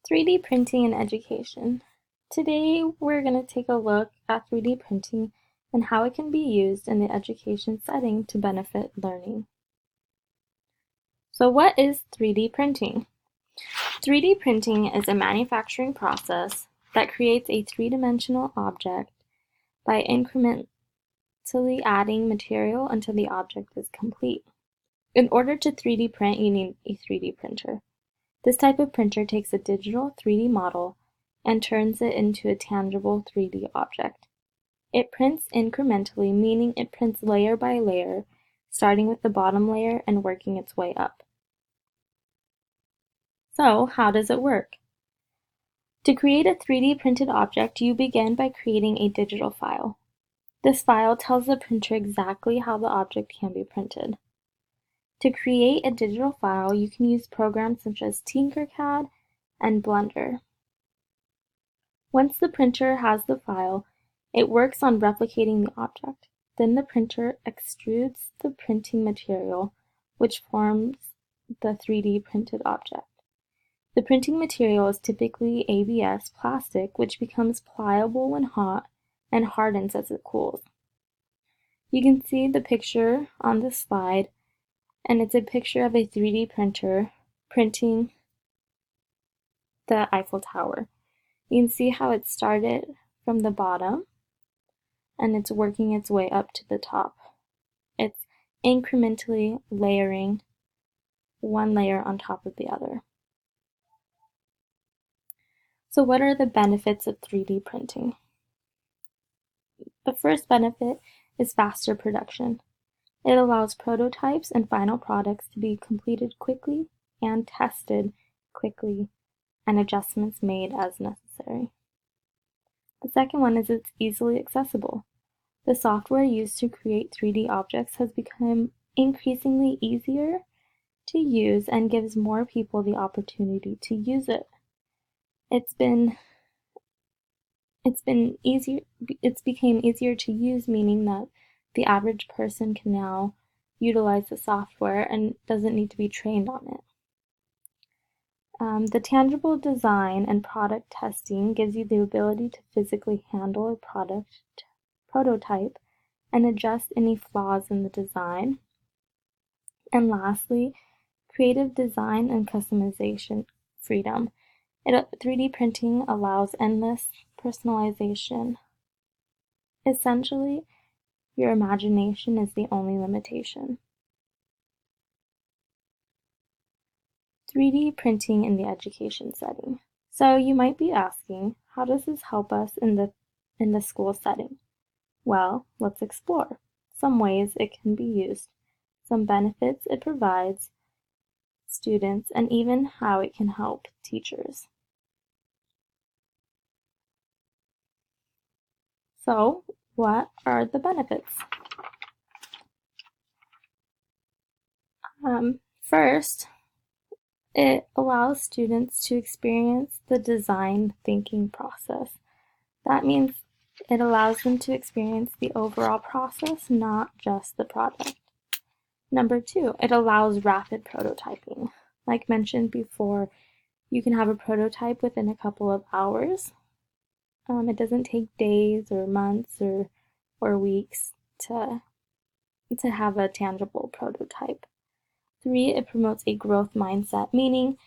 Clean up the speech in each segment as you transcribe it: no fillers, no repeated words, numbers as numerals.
3D printing in education. Today we're going to take a look at 3D printing and how it can be used in the education setting to benefit learning. So what is 3D printing? 3D printing is a manufacturing process that creates a three-dimensional object by incrementally adding material until the object is complete. In order to 3D print, you need a 3D printer. This type of printer takes a digital 3D model and turns it into a tangible 3D object. It prints incrementally, meaning it prints layer by layer, starting with the bottom layer and working its way up. So, how does it work? To create a 3D printed object, you begin by creating a digital file. This file tells the printer exactly how the object can be printed. To create a digital file, you can use programs such as Tinkercad and Blender. Once the printer has the file, it works on replicating the object. Then the printer extrudes the printing material, which forms the 3D printed object. The printing material is typically ABS plastic, which becomes pliable when hot and hardens as it cools. You can see the picture on this slide, and it's a picture of a 3D printer printing the Eiffel Tower. You can see how it started from the bottom and it's working its way up to the top. It's incrementally layering one layer on top of the other. So what are the benefits of 3D printing? The first benefit is faster production. It allows prototypes and final products to be completed quickly and tested quickly, and adjustments made as necessary. The second one is it's easily accessible. The software used to create 3D objects has become increasingly easier to use and gives more people the opportunity to use it. It's became easier to use, meaning that the average person can now utilize the software and doesn't need to be trained on it. The tangible design and product testing gives you the ability to physically handle a prototype and adjust any flaws in the design. And lastly, creative design and customization freedom. 3D printing allows endless personalization. Essentially, your imagination is the only limitation. 3D printing in the education setting. So you might be asking, how does this help us in the school setting? Well, let's explore some ways it can be used, some benefits it provides students, and even how it can help teachers. So, what are the benefits? First, it allows students to experience the design thinking process. That means it allows them to experience the overall process, not just the product. Number two, it allows rapid prototyping. Like mentioned before, you can have a prototype within a couple of hours. It doesn't take days or months or weeks to have a tangible prototype. Three, it promotes a growth mindset, meaning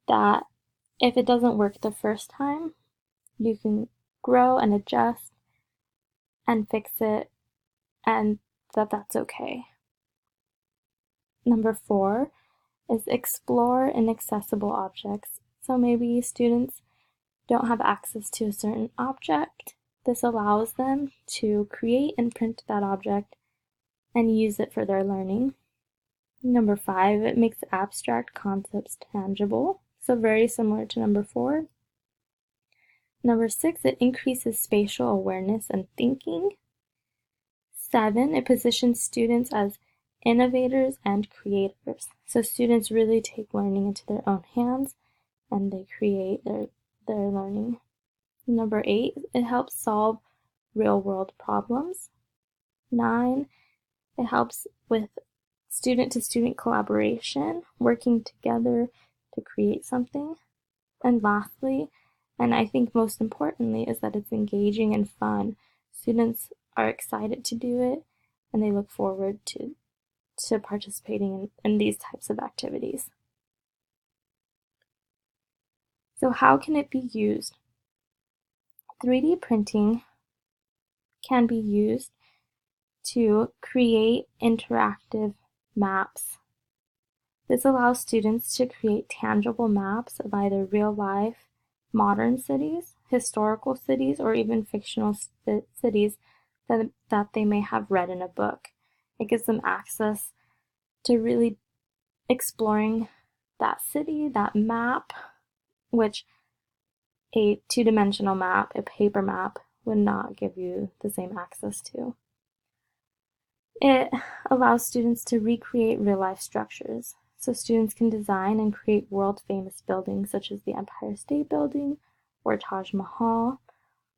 that if it doesn't work the first time, you can grow and adjust and fix it, and that's okay. Number four is explore inaccessible objects. So maybe students don't have access to a certain object. This allows them to create and print that object and use it for their learning. Number five, it makes abstract concepts tangible. So very similar to number four. Number six, it increases spatial awareness and thinking. Seven, it positions students as innovators and creators. So students really take learning into their own hands and they create their learning. Number eight, it helps solve real-world problems. 9, it helps with student-to-student collaboration, working together to create something. And lastly, and I think most importantly, is that it's engaging and fun. Students are excited to do it, and they look forward to participating in these types of activities. So how can it be used? 3D printing can be used to create interactive maps. This allows students to create tangible maps of either real-life, modern cities, historical cities, or even fictional cities that they may have read in a book. It gives them access to really exploring that city, that map, which a two-dimensional map, a paper map, would not give you the same access to. It allows students to recreate real-life structures. So students can design and create world-famous buildings such as the Empire State Building or Taj Mahal.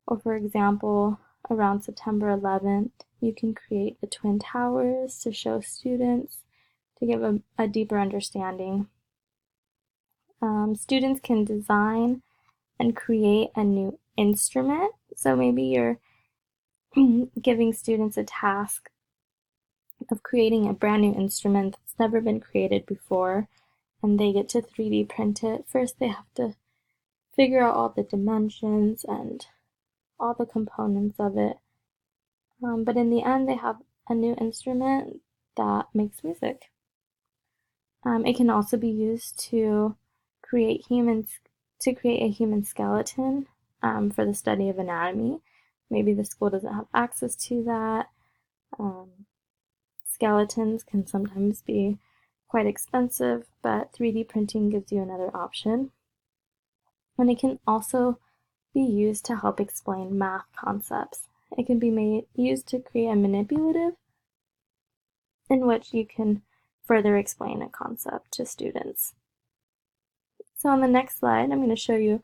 Or for example, around September 11th, you can create the Twin Towers to show students to give a deeper understanding. Students can design and create a new instrument. So maybe you're giving students a task of creating a brand new instrument that's never been created before, and they get to 3D print it. First, they have to figure out all the dimensions and all the components of it. But in the end, they have a new instrument that makes music. It can also be used to create a human skeleton for the study of anatomy. Maybe the school doesn't have access to that. Skeletons can sometimes be quite expensive, but 3D printing gives you another option. And it can also be used to help explain math concepts. It can be used to create a manipulative in which you can further explain a concept to students. So on the next slide, I'm going to show you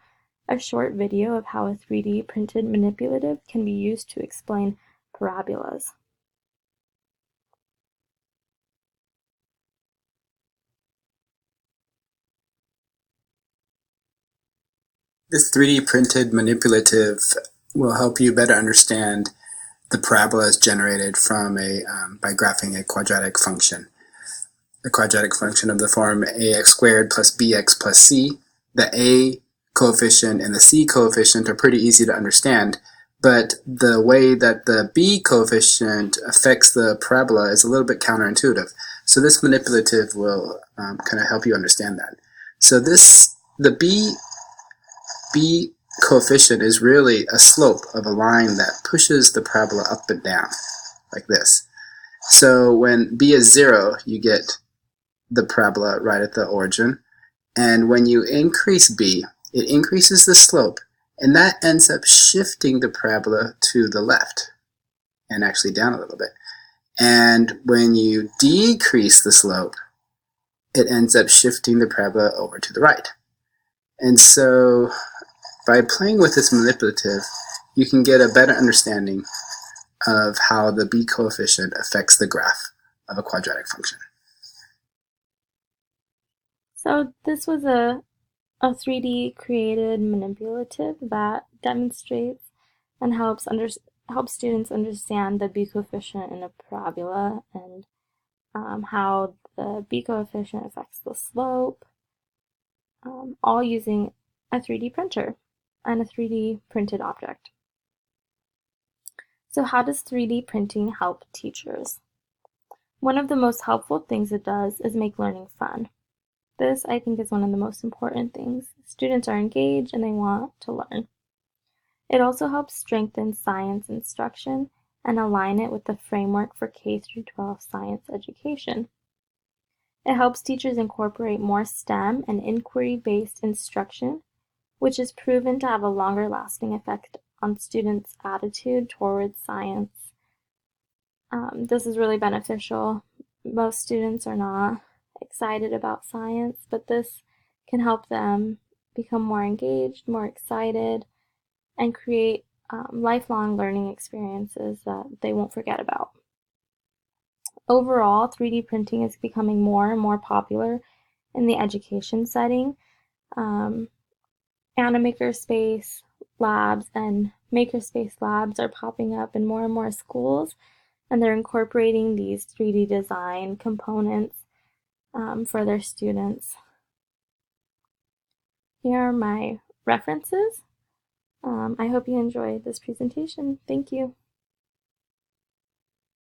a short video of how a 3D printed manipulative can be used to explain parabolas. This 3D printed manipulative will help you better understand the parabolas generated from by graphing a quadratic function. The quadratic function of the form ax squared plus bx plus c. The a coefficient and the c coefficient are pretty easy to understand, but the way that the b coefficient affects the parabola is a little bit counterintuitive. So this manipulative will kind of help you understand that. So the b coefficient is really a slope of a line that pushes the parabola up and down, like this. So when b is 0, you get the parabola right at the origin. And when you increase b, it increases the slope, and that ends up shifting the parabola to the left, and actually down a little bit. And when you decrease the slope, it ends up shifting the parabola over to the right. And so by playing with this manipulative, you can get a better understanding of how the b coefficient affects the graph of a quadratic function. So this was a 3D created manipulative that demonstrates and helps students understand the b coefficient in a parabola and how the b coefficient affects the slope, all using a 3D printer and a 3D printed object. So how does 3D printing help teachers? One of the most helpful things it does is make learning fun. This, I think, is one of the most important things. Students are engaged and they want to learn. It also helps strengthen science instruction and align it with the framework for K-12 science education. It helps teachers incorporate more STEM and inquiry-based instruction, which is proven to have a longer lasting effect on students' attitude towards science. This is really beneficial. Most students are not excited about science, but this can help them become more engaged, more excited, and create lifelong learning experiences that they won't forget about. Overall, 3D printing is becoming more and more popular in the education setting. Banana Makerspace labs and Makerspace labs are popping up in more schools, and they're incorporating these 3D design components for their students. Here are my references. I hope you enjoyed this presentation. Thank you.